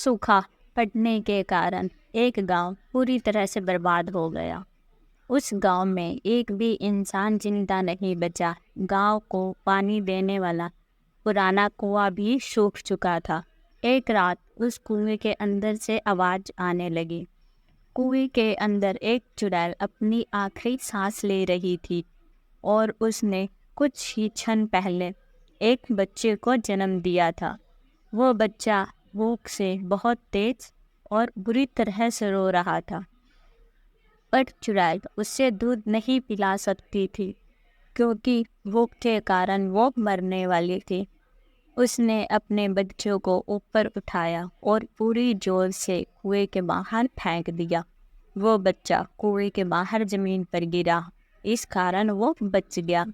सूखा पड़ने के कारण एक गांव पूरी तरह से बर्बाद हो गया। उस गांव में एक भी इंसान जिंदा नहीं बचा। गांव को पानी देने वाला पुराना कुआं भी सूख चुका था। एक रात उस कुएं के अंदर से आवाज आने लगी। कुएं के अंदर एक चुड़ैल अपनी आखिरी सांस ले रही थी और उसने कुछ ही क्षण पहले एक बच्चे को जन्म दिया था। वो बच्चा भूख से बहुत तेज और बुरी तरह से रो रहा था, पर चुड़ैल उससे दूध नहीं पिला सकती थी क्योंकि भूख के कारण वो मरने वाली थी। उसने अपने बच्चों को ऊपर उठाया और पूरी जोर से कुएं के बाहर फेंक दिया। वो बच्चा कुएं के बाहर जमीन पर गिरा, इस कारण वो बच गया।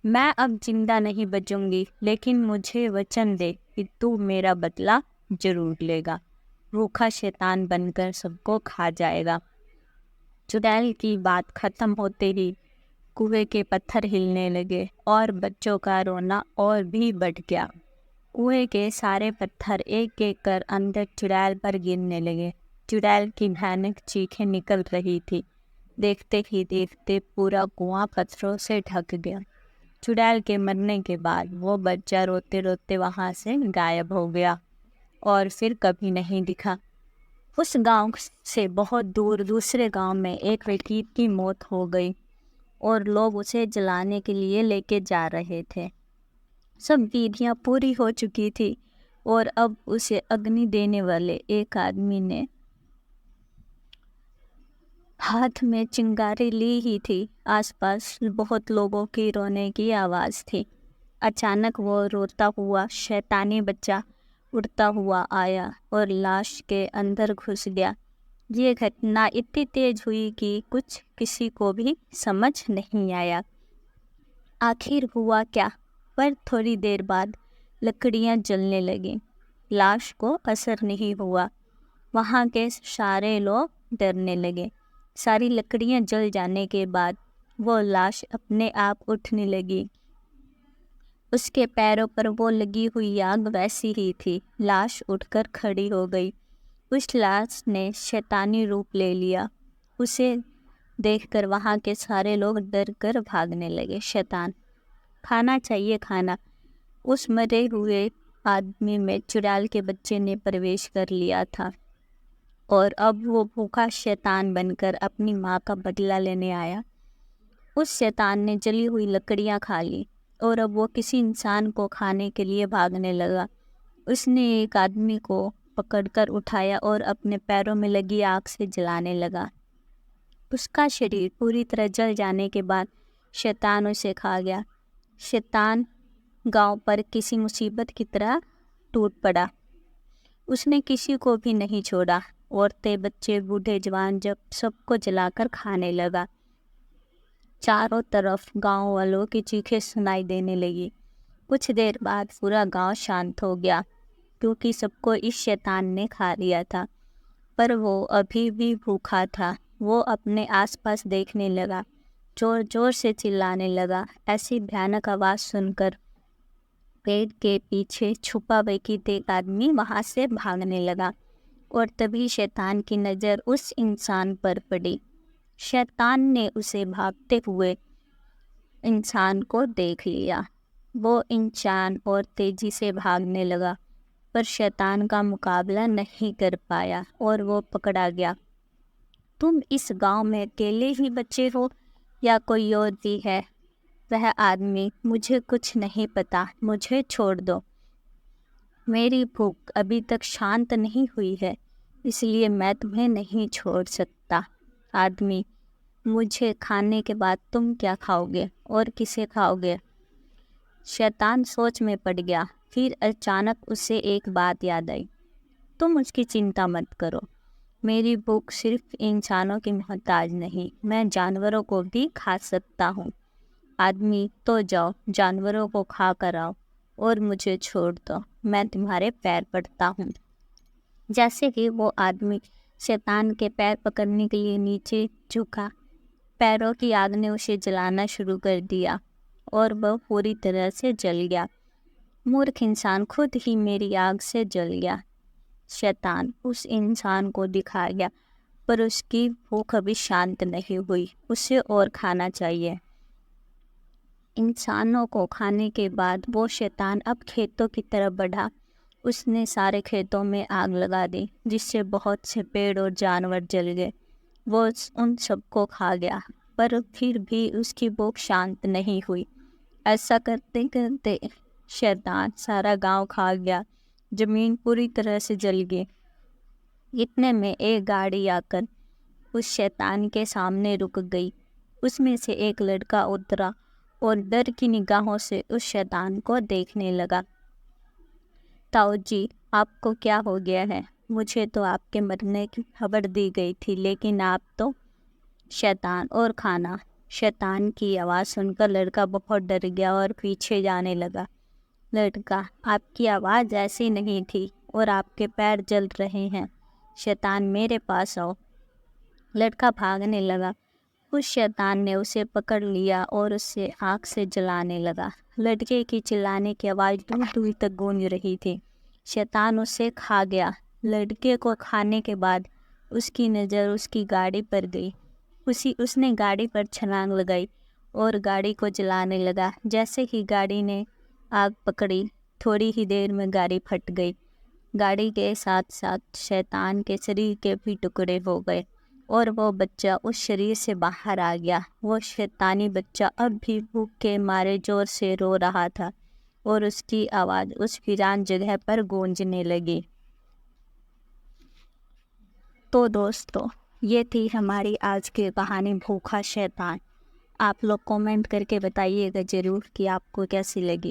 मैं अब जिंदा नहीं बचूंगी, लेकिन मुझे वचन दे कि तू मेरा बदला जरूर लेगा। भूखा शैतान बनकर सबको खा जाएगा। चुड़ैल की बात खत्म होते ही कुएं के पत्थर हिलने लगे और बच्चों का रोना और भी बढ़ गया। कुएं के सारे पत्थर एक एक कर अंदर चुड़ैल पर गिरने लगे। चुड़ैल की भयानक चीखें निकल रही थी। देखते ही देखते पूरा कुआं पत्थरों से ढक गया। चुड़ैल के मरने के बाद वो बच्चा रोते रोते वहां से गायब हो गया और फिर कभी नहीं दिखा। उस गांव से बहुत दूर दूसरे गांव में एक व्यक्ति की मौत हो गई और लोग उसे जलाने के लिए लेके जा रहे थे। सब विधियां पूरी हो चुकी थी और अब उसे अग्नि देने वाले एक आदमी ने हाथ में चिंगारी ली ही थी। आसपास बहुत लोगों की रोने की आवाज़ थी। अचानक वो रोता हुआ शैतानी बच्चा उड़ता हुआ आया और लाश के अंदर घुस गया। ये घटना इतनी तेज हुई कि कुछ किसी को भी समझ नहीं आया आखिर हुआ क्या। पर थोड़ी देर बाद लकड़ियां जलने लगीं। लाश को असर नहीं हुआ। वहाँ के सारे लोग डरने लगे। सारी लकड़ियां जल जाने के बाद वो लाश अपने आप उठने लगी। उसके पैरों पर वो लगी हुई आग वैसी ही थी। लाश उठकर खड़ी हो गई। उस लाश ने शैतानी रूप ले लिया। उसे देखकर वहाँ के सारे लोग डर कर भागने लगे। शैतान, खाना चाहिए खाना। उस मरे हुए आदमी में चुड़ैल के बच्चे ने प्रवेश कर लिया था और अब वो भूखा शैतान बनकर अपनी माँ का बदला लेने आया। उस शैतान ने जली हुई लकड़ियाँ खा ली और अब वो किसी इंसान को खाने के लिए भागने लगा। उसने एक आदमी को पकड़कर उठाया और अपने पैरों में लगी आग से जलाने लगा। उसका शरीर पूरी तरह जल जाने के बाद शैतान उसे खा गया। शैतान गांव पर किसी मुसीबत की तरह टूट पड़ा। उसने किसी को भी नहीं छोड़ा। औरतें, बच्चे, बूढ़े, जवान, जब सबको जलाकर खाने लगा। चारों तरफ गांव वालों की चीखें सुनाई देने लगी। कुछ देर बाद पूरा गांव शांत हो गया क्योंकि सबको इस शैतान ने खा लिया था। पर वो अभी भी भूखा था। वो अपने आसपास देखने लगा, जोर जोर से चिल्लाने लगा। ऐसी भयानक आवाज़ सुनकर पेड़ के पीछे छुपा व्यक्ति एक आदमी वहाँ से भागने लगा और तभी शैतान की नज़र उस इंसान पर पड़ी। शैतान ने उसे भागते हुए इंसान को देख लिया। वो इंसान और तेजी से भागने लगा, पर शैतान का मुकाबला नहीं कर पाया और वो पकड़ा गया। तुम इस गांव में अकेले ही बचे हो या कोई और भी है? वह आदमी, मुझे कुछ नहीं पता, मुझे छोड़ दो। मेरी भूख अभी तक शांत नहीं हुई है, इसलिए मैं तुम्हें नहीं छोड़ सकता। आदमी, मुझे खाने के बाद तुम क्या खाओगे और किसे खाओगे? शैतान सोच में पड़ गया। फिर अचानक उसे एक बात याद आई। तुम उसकी चिंता मत करो। मेरी भूख सिर्फ इंसानों की मोहताज नहीं, मैं जानवरों को भी खा सकता हूँ। आदमी, तो जाओ, जानवरों को खा कर आओ और मुझे छोड़ दो। मैं तुम्हारे पैर पड़ता हूँ। जैसे ही वो आदमी शैतान के पैर पकड़ने के लिए नीचे झुका, पैरों की आग ने उसे जलाना शुरू कर दिया और वह पूरी तरह से जल गया। मूर्ख इंसान, खुद ही मेरी आग से जल गया। शैतान उस इंसान को दिखा गया, पर उसकी भूख अभी शांत नहीं हुई, उसे और खाना चाहिए। इंसानों को खाने के बाद वो शैतान अब खेतों की तरफ बढ़ा। उसने सारे खेतों में आग लगा दी, जिससे बहुत से पेड़ और जानवर जल गए। वो उन सबको खा गया, पर फिर भी उसकी भूख शांत नहीं हुई। ऐसा करते करते शैतान सारा गांव खा गया, जमीन पूरी तरह से जल गई। इतने में एक गाड़ी आकर उस शैतान के सामने रुक गई। उसमें से एक लड़का उतरा और डर की निगाहों से उस शैतान को देखने लगा। ताऊ जी, आपको क्या हो गया है? मुझे तो आपके मरने की खबर दी गई थी, लेकिन आप तो शैतान और खाना। शैतान की आवाज़ सुनकर लड़का बहुत डर गया और पीछे जाने लगा। लड़का, आपकी आवाज़ ऐसी नहीं थी और आपके पैर जल रहे हैं। शैतान, मेरे पास आओ। लड़का भागने लगा। उस शैतान ने उसे पकड़ लिया और उसे आग से जलाने लगा। लड़के की चिल्लाने की आवाज़ दूर दूर तक गूंज रही थी। शैतान उसे खा गया। लड़के को खाने के बाद उसकी नज़र उसकी गाड़ी पर गई। उसने गाड़ी पर छलांग लगाई और गाड़ी को जलाने लगा। जैसे ही गाड़ी ने आग पकड़ी, थोड़ी ही देर में गाड़ी फट गई। गाड़ी के साथ साथ शैतान के शरीर के भी टुकड़े हो गए और वो बच्चा उस शरीर से बाहर आ गया। वो शैतानी बच्चा अब भी भूख के मारे ज़ोर से रो रहा था और उसकी आवाज़ उस वीरान जगह पर गूंजने लगी। तो दोस्तों, ये थी हमारी आज की कहानी भूखा शैतान। आप लोग कमेंट करके बताइएगा ज़रूर कि आपको कैसी लगी।